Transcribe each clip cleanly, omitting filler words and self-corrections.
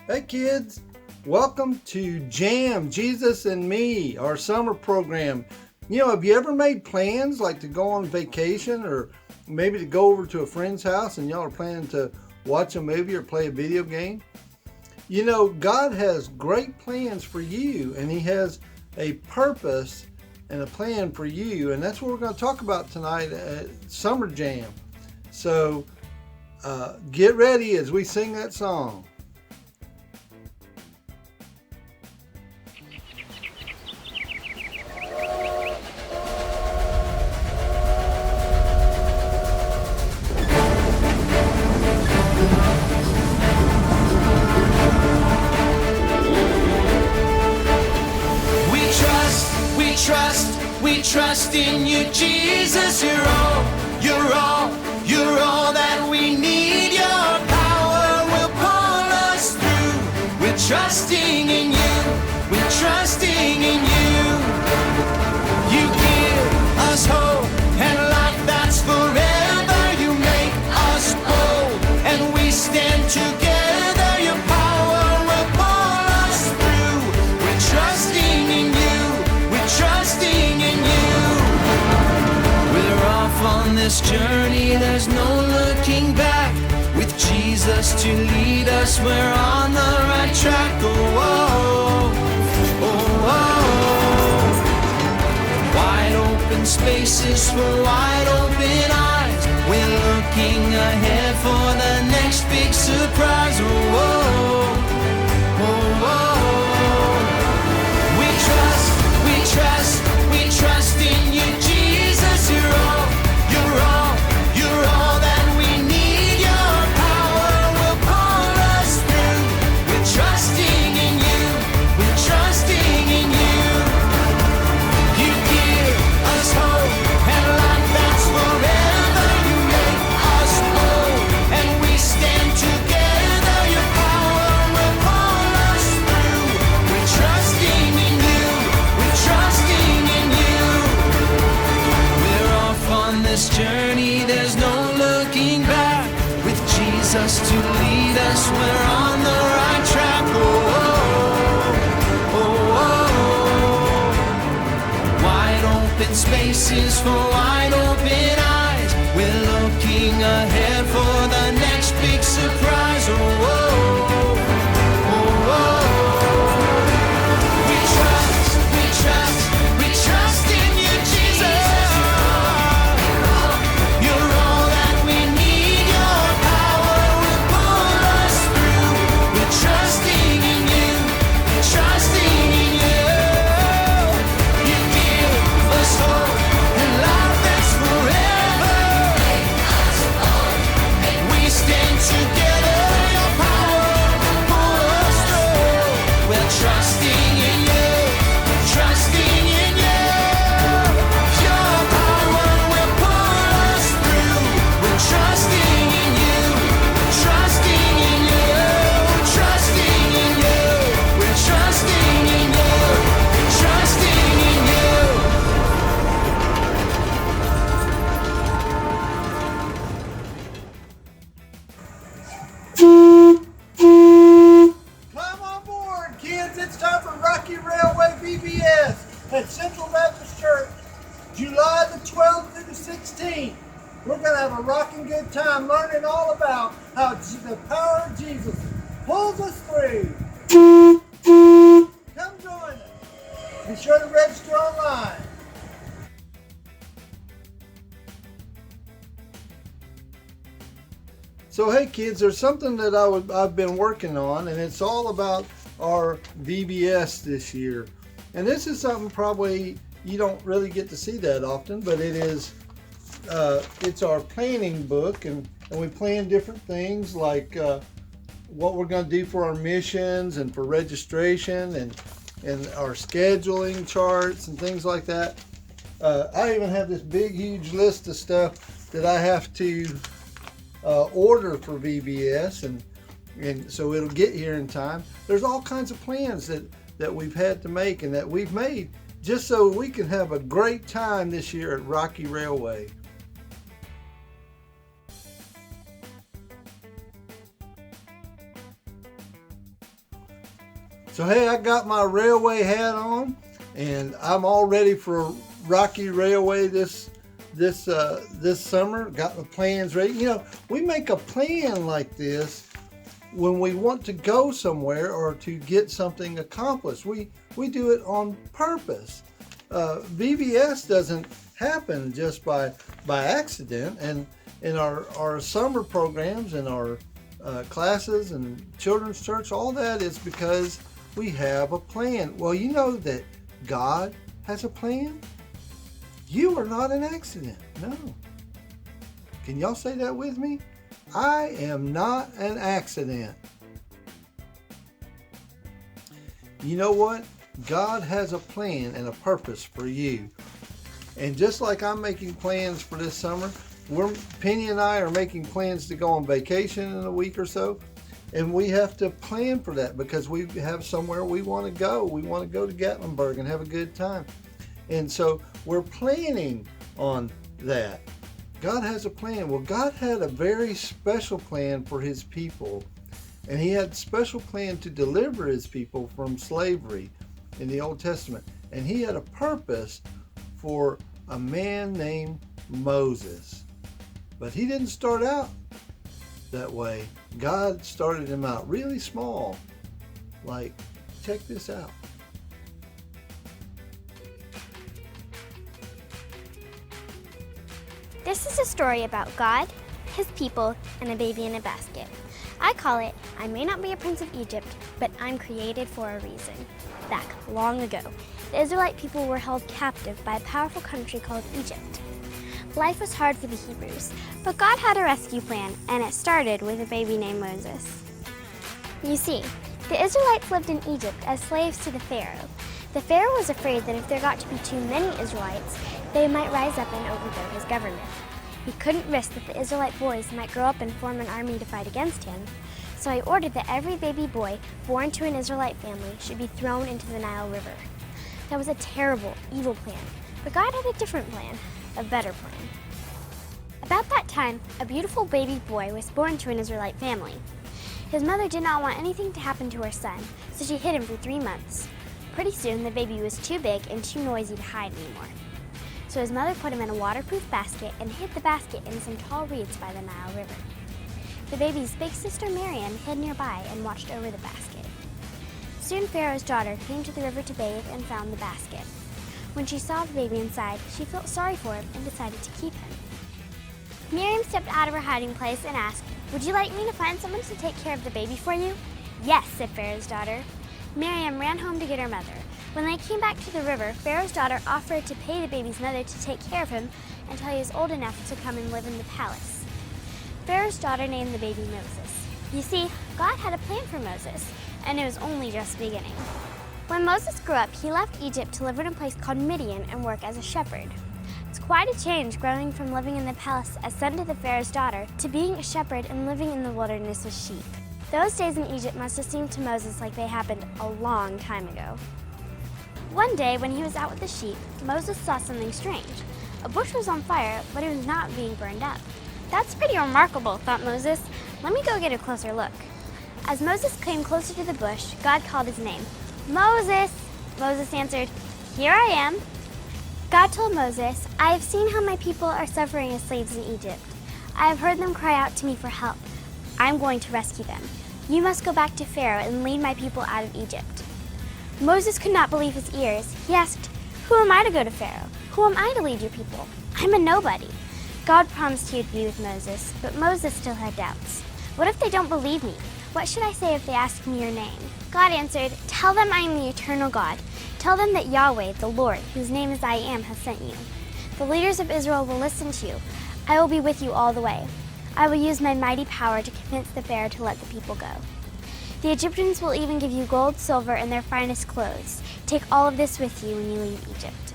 Hey kids, welcome to Jam, Jesus and Me, our summer program. You know, have you ever made plans like to go on vacation or maybe to go over to a friend's house and y'all are planning to watch a movie or play a video game? You know, God has great plans for you and He has a purpose and a plan for you, and that's what we're going to talk about tonight at Summer Jam. So get ready as we sing that song. We trust in you, Jesus. You're all that we need. Your power will pull us through. We're trusting in you. We're trusting in you. You give us hope and life that's forever. You make us bold and we stand together. Your power will pull us through. We're trusting in you. We're trusting in you. We're off on this journey, there's no looking back. With Jesus to lead us, we're on the right track. Oh, oh, oh, oh. Wide open spaces for wide open eyes. We're looking ahead for the next big surprise. Oh, oh, oh, oh. We trust in you, Jesus. You're all that we need. Your power will pull us through. We're trusting in you. We're trusting in you. You give us hope and life that's forever. You make us bold and we stand together. Your power will pull us through. We're trusting in you. We're trusting in you. We're off on this journey, there's no looking back. With Jesus to lead us, we're on the right track. Oh, oh, oh, oh. Wide open spaces for wide open eyes. We're looking ahead for the next big surprise. Oh, oh, oh, oh. We trust in you, Jesus. You're all that we need. Your power will pull us through. We're trusting in you. We're trusting in you. You give us hope and life that's forever. We stand together. Your power will pull us through. We're trusting in you. Trusting in you. Your power will pull us through. We're trusting in you. Trusting in you. Trusting in you. We're trusting in you. Trusting in you. Climb on board, kids. It's time for Rocky Railway VBS at Central Baptist Church, July the 12th through the 16th. We're going to have a rocking good time learning all about how the power of Jesus pulls us through. Come join us. Be sure to register online. So hey kids, there's something that I've been working on, and it's all about our VBS this year. And this is something probably you don't really get to see that often, but it is it's our planning book, and we plan different things like what we're going to do for our missions and for registration and our scheduling charts and things like that. I even have this big huge list of stuff that I have to order for VBS, and so it'll get here in time. There's all kinds of plans that we've had to make and that we've made just so we can have a great time this year at Rocky Railway. So hey, I got my railway hat on, and I'm all ready for Rocky Railway this summer. Got my plans ready. You know, we make a plan like this when we want to go somewhere or to get something accomplished. We do it on purpose. VBS doesn't happen just by accident, and in our summer programs and our classes and children's church, all that is because we have a plan. Well, you know that God has a plan. You are not an accident. No. Can y'all say that with me? I am not an accident. You know what? God has a plan and a purpose for you. And just like I'm making plans for this summer, Penny and I are making plans to go on vacation in a week or so. And we have to plan for that because we have somewhere we want to go. We want to go to Gatlinburg and have a good time. And so we're planning on that. God has a plan. Well, God had a very special plan for his people. And he had a special plan to deliver his people from slavery in the Old Testament. And he had a purpose for a man named Moses. But he didn't start out that way. God started him out really small. Like, check this out. This is a story about God, his people, and a baby in a basket. I call it, I may not be a prince of Egypt, but I'm created for a reason. Back long ago, the Israelite people were held captive by a powerful country called Egypt. Life was hard for the Hebrews, but God had a rescue plan, and it started with a baby named Moses. You see, the Israelites lived in Egypt as slaves to the Pharaoh. The Pharaoh was afraid that if there got to be too many Israelites, they might rise up and overthrow his government. He couldn't risk that the Israelite boys might grow up and form an army to fight against him, so he ordered that every baby boy born to an Israelite family should be thrown into the Nile River. That was a terrible, evil plan, but God had a different plan, a better plan. About that time, a beautiful baby boy was born to an Israelite family. His mother did not want anything to happen to her son, so she hid him for 3 months. Pretty soon, the baby was too big and too noisy to hide anymore. So his mother put him in a waterproof basket and hid the basket in some tall reeds by the Nile River. The baby's big sister Miriam hid nearby and watched over the basket. Soon Pharaoh's daughter came to the river to bathe and found the basket. When she saw the baby inside, she felt sorry for him and decided to keep him. Miriam stepped out of her hiding place and asked, "Would you like me to find someone to take care of the baby for you?" "Yes," said Pharaoh's daughter. Miriam ran home to get her mother. When they came back to the river, Pharaoh's daughter offered to pay the baby's mother to take care of him until he was old enough to come and live in the palace. Pharaoh's daughter named the baby Moses. You see, God had a plan for Moses, and it was only just beginning. When Moses grew up, he left Egypt to live in a place called Midian and work as a shepherd. It's quite a change growing from living in the palace as son to the Pharaoh's daughter to being a shepherd and living in the wilderness with sheep. Those days in Egypt must have seemed to Moses like they happened a long time ago. One day, when he was out with the sheep, Moses saw something strange. A bush was on fire, but it was not being burned up. "That's pretty remarkable," thought Moses. "Let me go get a closer look." As Moses came closer to the bush, God called his name. "Moses!" Moses answered, "Here I am." God told Moses, "I have seen how my people are suffering as slaves in Egypt. I have heard them cry out to me for help. I'm going to rescue them. You must go back to Pharaoh and lead my people out of Egypt." Moses could not believe his ears. He asked, "Who am I to go to Pharaoh? Who am I to lead your people? I'm a nobody." God promised he would be with Moses, but Moses still had doubts. "What if they don't believe me? What should I say if they ask me your name?" God answered, "Tell them I am the eternal God. Tell them that Yahweh, the Lord, whose name is I Am, has sent you. The leaders of Israel will listen to you. I will be with you all the way. I will use my mighty power to convince the Pharaoh to let the people go. The Egyptians will even give you gold, silver, and their finest clothes. Take all of this with you when you leave Egypt."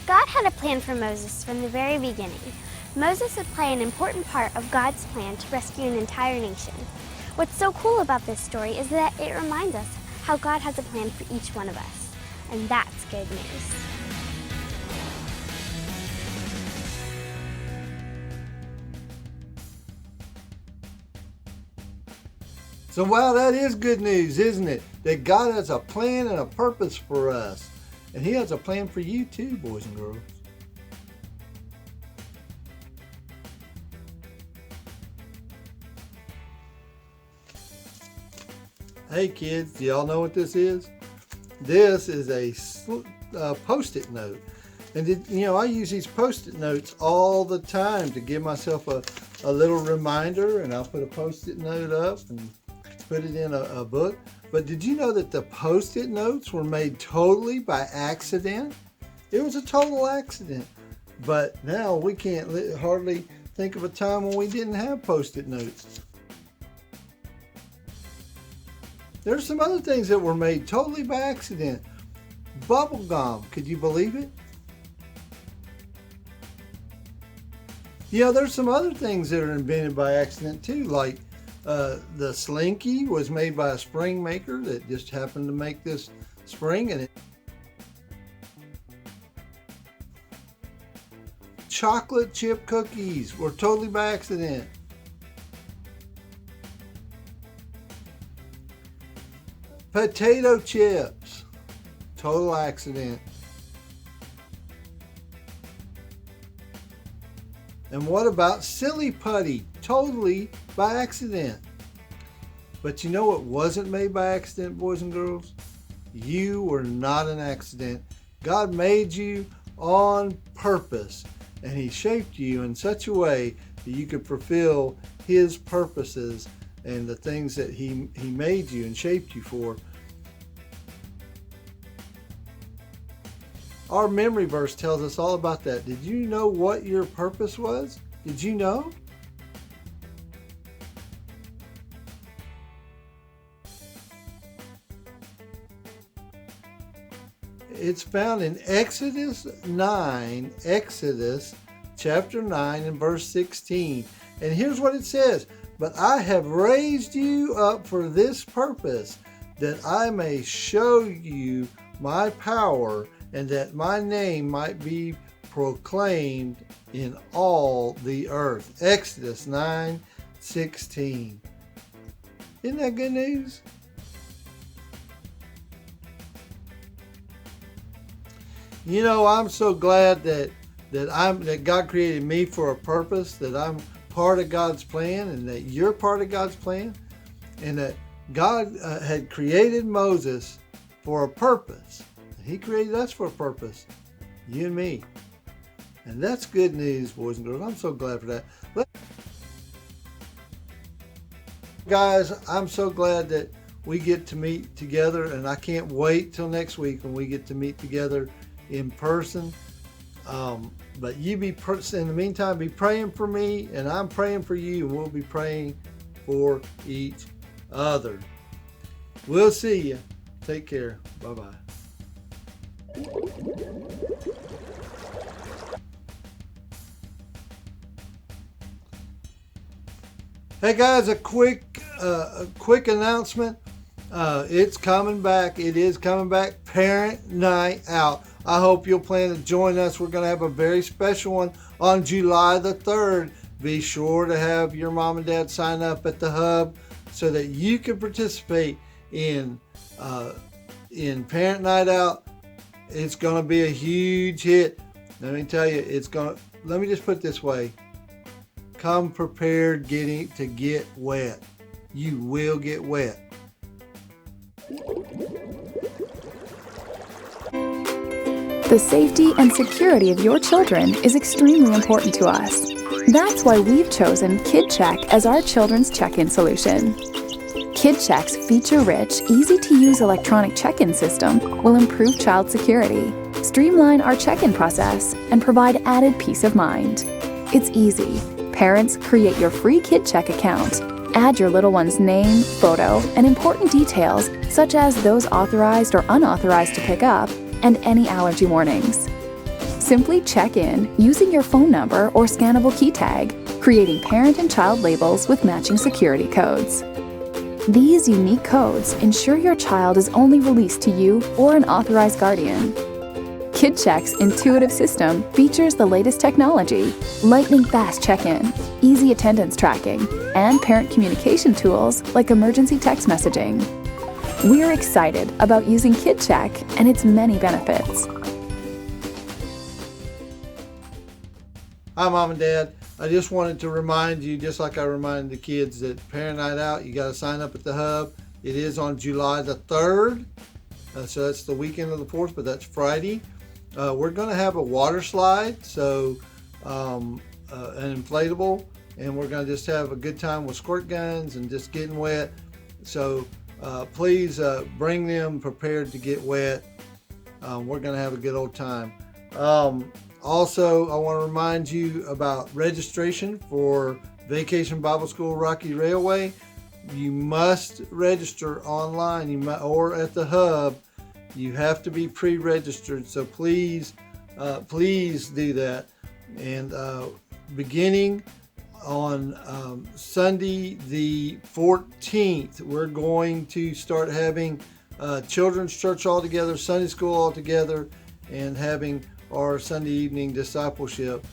God had a plan for Moses from the very beginning. Moses would play an important part of God's plan to rescue an entire nation. What's so cool about this story is that it reminds us how God has a plan for each one of us. And that's good news. So wow, that is good news, isn't it? That God has a plan and a purpose for us. And He has a plan for you too, boys and girls. Hey kids, do y'all know what this is? This is a Post-it note. And I use these Post-it notes all the time to give myself a little reminder, and I'll put a Post-it note up and put it in a book. But did you know that the Post-it notes were made totally by accident? It was a total accident. But now we can't hardly think of a time when we didn't have Post-it notes. There's some other things that were made totally by accident. Bubble gum, could you believe it? There's some other things that are invented by accident too, like the Slinky was made by a spring maker that just happened to make this spring in it. Chocolate chip cookies were totally by accident. Potato chips, total accident. And what about silly putty? Totally by accident. But you know what wasn't made by accident, boys and girls? You were not an accident. God made you on purpose, and He shaped you in such a way that you could fulfill His purposes and the things that He made you and shaped you for. Our memory verse tells us all about that. Did you know what your purpose was? Did you know? It's found in Exodus chapter 9 and verse 16. And here's what it says. But I have raised you up for this purpose, that I may show you my power, and that my name might be proclaimed in all the earth. Exodus 9:16. Isn't that good news? I'm so glad that God created me for a purpose, that I'm part of God's plan, and that you're part of God's plan, and that God had created Moses for a purpose. He created us for a purpose, you and me. And that's good news, boys and girls. I'm so glad for that. Guys, I'm so glad that we get to meet together, and I can't wait till next week when we get to meet together in person. But you in the meantime, be praying for me, and I'm praying for you, and we'll be praying for each other. We'll see you. Take care. Bye-bye. Hey guys, a quick announcement. It's coming back. It is coming back. Parent Night Out. I hope you'll plan to join us. We're going to have a very special one on July the 3rd. Be sure to have your mom and dad sign up at the hub so that you can participate in Parent Night Out. It's going to be a huge hit. Let me tell you, let me just put it this way. Come prepared to get wet. You will get wet. The safety and security of your children is extremely important to us. That's why we've chosen KidCheck as our children's check-in solution. KidCheck's feature-rich, easy-to-use electronic check-in system will improve child security, streamline our check-in process, and provide added peace of mind. It's easy. Parents, create your free KidCheck account. Add your little one's name, photo, and important details such as those authorized or unauthorized to pick up, and any allergy warnings. Simply check in using your phone number or scannable key tag, creating parent and child labels with matching security codes. These unique codes ensure your child is only released to you or an authorized guardian. KidCheck's intuitive system features the latest technology, lightning-fast check-in, easy attendance tracking, and parent communication tools like emergency text messaging. We're excited about using KidCheck and its many benefits. Hi, Mom and Dad. I just wanted to remind you, just like I reminded the kids, that Parent Night Out, you got to sign up at the Hub. It is on July the 3rd. So that's the weekend of the 4th, but that's Friday. We're going to have a water slide, so an inflatable, and we're going to just have a good time with squirt guns and just getting wet. So please bring them prepared to get wet. We're going to have a good old time. Also, I want to remind you about registration for Vacation Bible School Rocky Railway. You must register online or at the Hub. You have to be pre-registered, so please do that. And beginning on Sunday the 14th, we're going to start having children's church all together, Sunday school all together, and having our Sunday evening discipleship.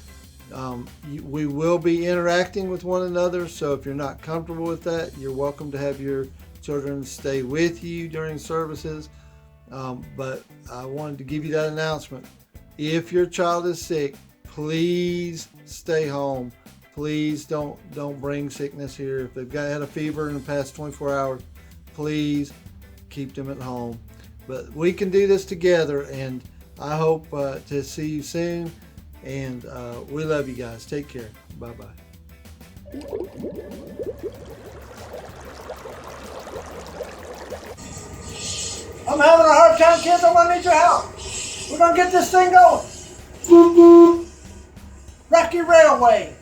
We will be interacting with one another, so if you're not comfortable with that, you're welcome to have your children stay with you during services. But I wanted to give you that announcement. If your child is sick, please stay home. Please don't bring sickness here. If they've had a fever in the past 24 hours, please keep them at home. But we can do this together, and I hope to see you soon. And we love you guys. Take care. Bye-bye. I'm having a hard time, kids. I'm going to need your help. We're going to get this thing going. Rocky Railway.